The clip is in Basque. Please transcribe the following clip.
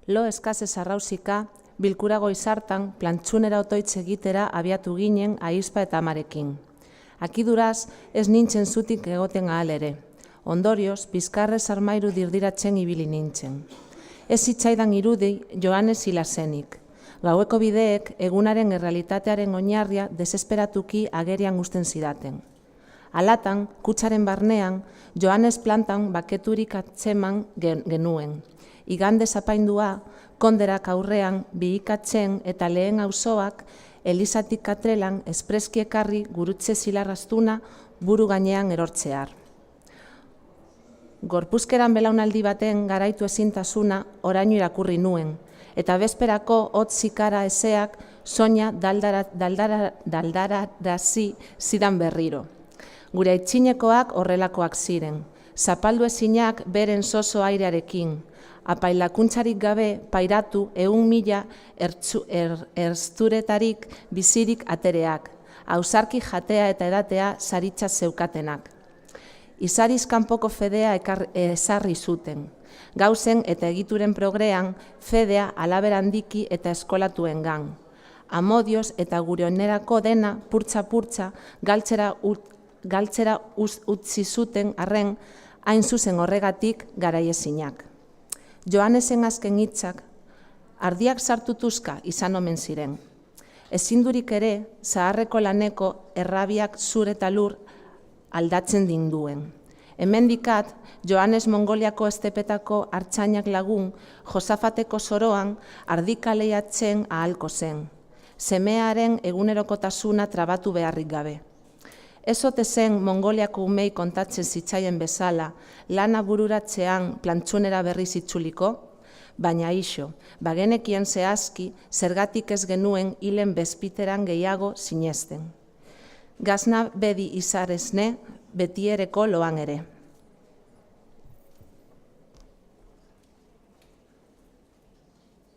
Lo eskazez arrauzika, bilkurago izartan, plantxunera otoitz egitera abiatu ginen aizpa eta amarekin. Akiduraz, ez nintzen zutik egoten ahal ere. Ondorioz, bizkarrez armairu dirdiratzen ibili nintzen. Ez zitzaidan irudi Joanes hila zenik. Gaueko bideek egunaren errealitatearen oinarria desesperatuki agerian uzten zidaten. Alatan, kutsaren barnean, Joanes plantan baketurik atzeman genuen. Igande zapaindua, konderak aurrean, bihikatzen eta lehen auzoak, Elizatik katrelan espreski ekarri gurutze zilarraztuna buru gainean erortzear. Gorpuzkeran belaunaldi baten garaitu ezintasuna oraino irakurri nuen, eta bezperako hotz zikara ezeak soina daldararazi zidan berriro. Gure aitzinekoak horrelakoak ziren, zapaldu ezinak beren soso airearekin, apailakuntzarik gabe pairatu 100.000 erzturetarik bizirik atereak, ausarki jatea eta edatea saritza zeukatenak. Izariz kanpoko fedea ezarri zuten, gauzen eta egituren progrean fedea alaber handiki eta eskolatuengan. Amodioz eta gure onerako dena purtsa-purtsa galtzera utzi zuten arren hain zuzen horregatik garaiezinak. Joanesen azken hitzak, ardiak sartutuzka izan omen ziren. Ezindurik ere, zaharreko laneko errabiak zur eta lur aldatzen dinduen. Hemendikat, Joanes Mongoliako estepetako artzainak lagun, Josafateko soroan ardikaleiatzen ahalko zen. Semearen egunerokotasuna trabatu beharrik gabe. Ez ote zen Mongoliako umei kontatzen zitzaien bezala, lana bururatzean plantxunera berriz itzuliko, baina iso, bagenekien zehazki, zergatik ez genuen hilen bezpiteran gehiago sinesten. Gazna bedi izarezne, betiereko loan ere.